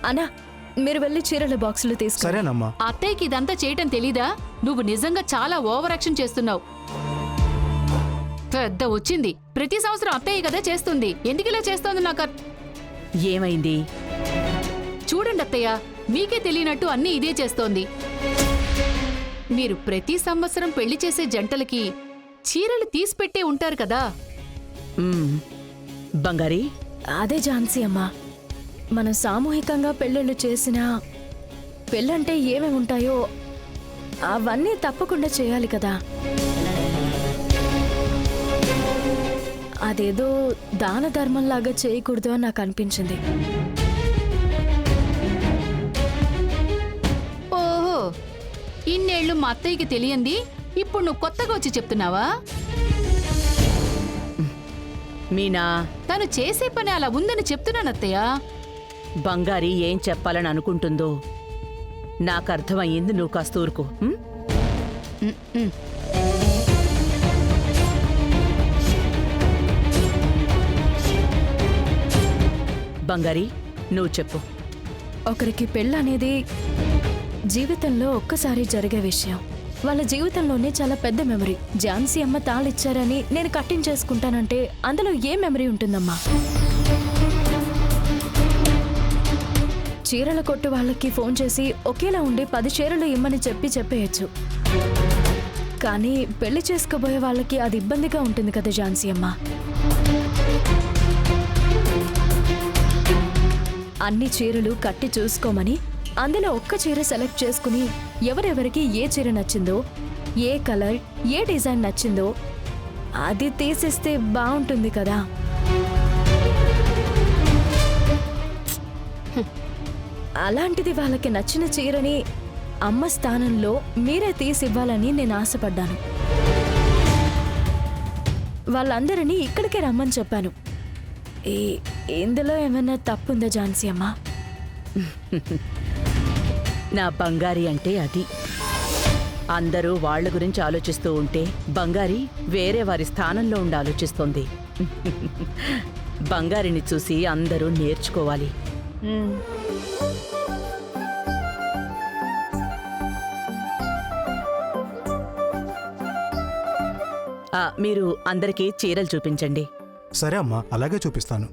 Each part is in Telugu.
అన్నా మీరు వెళ్ళి చీరల బాక్సులు తీసుకో. సరేనమ్మా. అత్తయ్యకి ఇదంతా చేయటం తెలీదా? నువ్వు నిజంగా చాలా ఓవర్ యాక్షన్ చేస్తున్నావు. పెద్ద వచ్చింది. ప్రతి సంవత్సరం అత్తయ్య కదా చేస్తుంది. ఎందుకు ఇలా చేస్తోంది నాకు ఏమైంది? చూడండి అత్తయ్య, మీకే తెలియనట్టు అన్నీ ఇదే చేస్తోంది. మీరు ప్రతి సంవత్సరం పెళ్లి చేసే జంటలకి చీరలు తీసిపెట్టే ఉంటారు కదా. బంగారి, అదే ఝాన్సీ అమ్మా, మనం సామూహికంగా పెళ్ళిళ్ళు చేసినా పెళ్ళంటే ఏమేమి ఉంటాయో అవన్నీ తప్పకుండా చేయాలి కదా. అదేదో దాన ధర్మంలాగా చేయకూడదు అని నాకు అనిపించింది. ఓహో, ఇన్నేళ్లు మా అత్తయ్యకి తెలియంది ఇప్పుడు నువ్వు కొత్తగా వచ్చి చెప్తున్నావా? మీనా, తను చేసే పని అలా ఉందని చెప్తున్నాను అత్తయ్య. బంగారి ఏం చెప్పాలని అనుకుంటుందో నాకు అర్థమయ్యింది. నువ్వు కాస్త ఊరుకో. బంగారి, నువ్వు చెప్పు. ఒకరికి పెళ్ళనేది జీవితంలో ఒక్కసారి జరిగే విషయం. వాళ్ళ జీవితంలోనే చాలా పెద్ద మెమరీ. ఝాన్సీ అమ్మ తాళిచ్చారని నేను కట్టించేసుకుంటానంటే అందులో ఏ మెమరీ ఉంటుందమ్మా? చీరల కొట్టు వాళ్ళకి ఫోన్ చేసి ఒకేలా ఉండి 10 చీరలు ఇమ్మని చెప్పేయచ్చు. కానీ పెళ్లి చేసుకోబోయే వాళ్ళకి అది ఇబ్బందిగా ఉంటుంది కదా ఝాన్సీ అమ్మ. అన్ని చీరలు కట్టి చూసుకోమని అందులో ఒక్క చీర సెలెక్ట్ చేసుకుని ఎవరెవరికి ఏ చీర నచ్చిందో, ఏ కలర్, ఏ డిజైన్ నచ్చిందో అది తీసేస్తే బాగుంటుంది కదా. అలాంటిది వాళ్ళకి నచ్చిన చీరని అమ్మ స్థానంలో మీరే తీసివ్వాలని నేను ఆశపడ్డాను. వాళ్ళందరినీ ఇక్కడికే రమ్మని చెప్పాను. ఇందులో ఏమైనా తప్పుందా ఝాన్సీ అమ్మ? నా బంగారి అంటే అది. అందరూ వాళ్ల గురించి ఆలోచిస్తూ ఉంటే బంగారి వేరే వారి స్థానంలో ఉండి ఆలోచిస్తోంది. బంగారిని చూసి అందరూ నేర్చుకోవాలి. మీరు అందరికీ చీరలు చూపించండి. సరే అమ్మా, అలాగే చూపిస్తాను.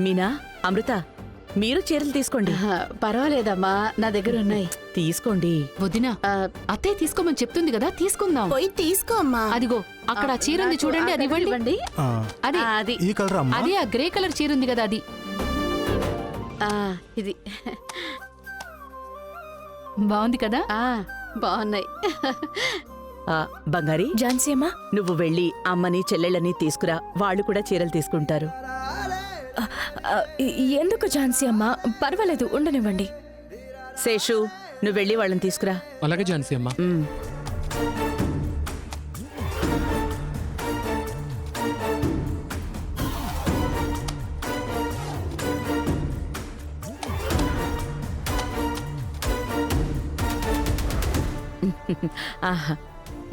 మీనా, అమృత, మీరు చీరలు తీసుకోండి. పర్వాలేదమ్మా, నా దగ్గర ఉన్నాయి. తీసుకోండి. వదినా, అత్తయ్య తీసుకోమని చెప్తుంది కదా, తీసుకుందాం. పోయి తీసుకో అమ్మా. అదిగో అక్కడ ఆ చీర ఉంది చూడండి, అది ఇవ్వండి. అది ఈ కలర్ అమ్మా? అదే ఆ గ్రే కలర్ చీర ఉంది కదా, అది. ఇది బాగుంది కదా? బాగున్నాయి. బంగారి, ఝాన్సీ అమ్మ, నువ్వు వెళ్ళి అమ్మని చెల్లెళ్ళని తీసుకురా. వాళ్ళు కూడా చీరలు తీసుకుంటారు. ఎందుకు ఝాన్సీ అమ్మ? పర్వాలేదు, ఉండనివ్వండి. శేషు, నువ్వు వెళ్ళి వాళ్ళని తీసుకురా. అలాగే ఝాన్సీ అమ్మా.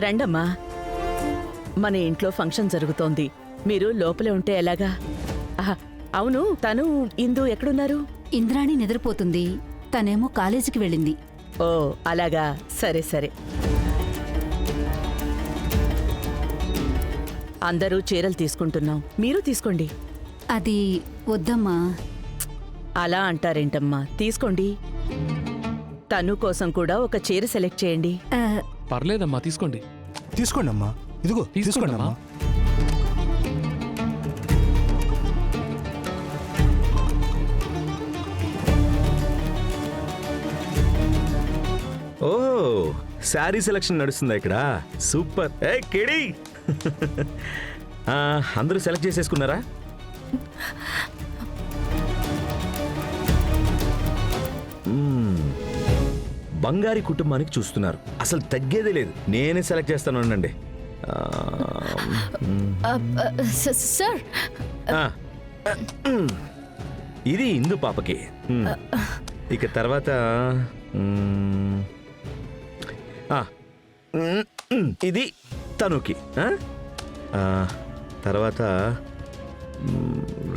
రండమ్మా, మన ఇంట్లో ఫంక్షన్ జరుగుతోంది. మీరు లోపలే ఉంటే ఎలాగా? అవును, తను ఇందు ఎక్కడున్నారు? ఇంద్రాణి నిద్రపోతుంది, తనేమో కాలేజీకి వెళ్ళింది. ఓ అలాగా, సరే సరే. అందరూ చీరలు తీసుకుంటున్నాం, మీరు తీసుకోండి. అది వద్దమ్మా. అలా అంటారేంటమ్మా, తీసుకోండి. తను కోసం కూడా ఒక చీర సెలెక్ట్ చేయండి. పర్లేదమ్మా, తీసుకోండి. తీసుకోండి అమ్మా. ఇదిగో తీసుకోండి అమ్మా. ఓ శారీ సెలక్షన్ నడుస్తుందా ఇక్కడ? సూపర్. ఏ కేడి అందరూ సెలెక్ట్ చేసేసుకున్నారా? బంగారి కుటుంబానికి చూస్తున్నారు, అసలు తగ్గేదే లేదు. నేనే సెలెక్ట్ చేస్తాను అనండి. సార్ ఇది ఇందు పాపకి. ఇక తర్వాత ఇది తనుకి. తర్వాత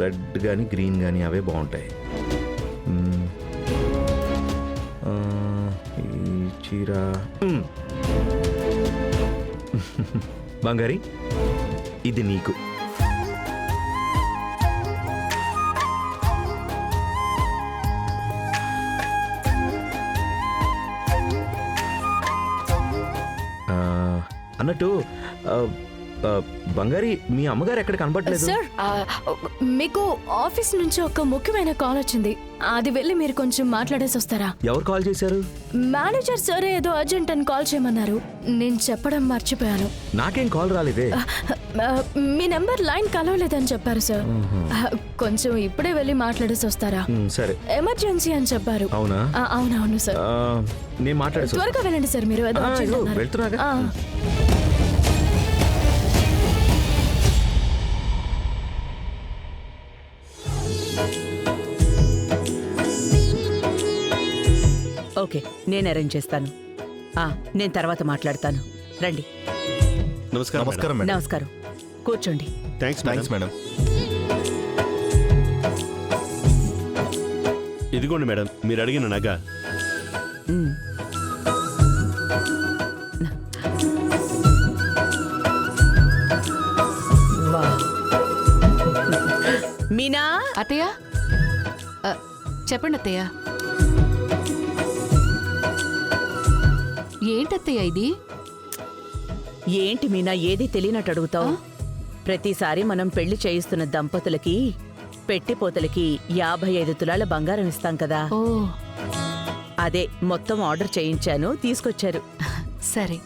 రెడ్ కానీ గ్రీన్ కానీ అవే బాగుంటాయి. ఈ చీర బంగారి ఇది నీకు. అన్నట్టు బంగారి మీ అమ్మగారు ఎక్కడ కనబడలేదు? సార్ మీకు ఆఫీస్ నుంచి ఒక ముఖ్యమైన కాల్ వచ్చింది, అది వెళ్ళి మీరు కొంచెం మాట్లాడేసి వస్తారా? ఎవరు కాల్ చేశారు? మేనేజర్ సార్ ఏదో అర్జెంట్ అని కాల్ చేయమన్నారు, నేను చెప్పడం మర్చిపోయాను. నాకేం కాల్ రాలేదే. మీ నెంబర్ లైన్ కలవలేదని చెప్పారు సార్. కొంచెం ఇప్పుడే వెళ్ళి మాట్లాడేసి వస్తారా? సరే. ఎమర్జెన్సీ అని చెప్పారు. అవునా? అవునవును సార్. నేను మాట్లాడేసి త్వరగా వెళ్ళండి సార్, మీరు ఏదో urgent అన్నారు. వెళ్తున్నాగా. ఓకే, నేను అరేంజ్ చేస్తాను. నేను తర్వాత మాట్లాడతాను. రండి. నమస్కారం మేడం. నమస్కారం, కూర్చోండి. Thanks madam. ఇదిగోండి మేడం, మీరు అడిగిన నగ. మ్. వావ్. మీనా, అత్తయ్య చెప్పండి అత్తయ్య. ఏంటత్తయ్య ఇది? ఏంటి మీనా ఏది తెలియనట్టు అడుగుతావు? ప్రతిసారి మనం పెళ్లి చేయిస్తున్న దంపతులకి పెట్టిపోతలకి 55 తులాల బంగారం ఇస్తాం కదా, ఓ అదే మొత్తం ఆర్డర్ చేయించాను, తీసుకొచ్చారు. సరే.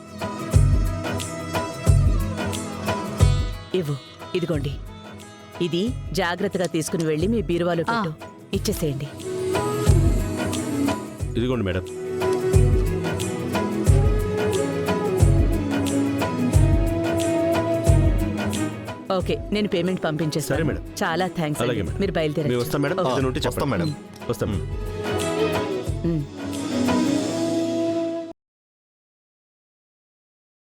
ఇదిగోండి, ఇది జాగ్రత్తగా తీసుకుని వెళ్ళి మీ బీరువాలో పెట్టు. ఇచ్చేసేయండి. ఇదిగోండి మేడం. ఓకే, నేను పేమెంట్ సరే పంపించేస్తాను. మేడం. చాలా థ్యాంక్స్. అలాగే మేడం. మీరు బయలుదేరండి. మేము వస్తాం మేడం. ఓకే. ఏదైనా ఉంటే చెప్పండి. మేడం. వస్తాం. మ్.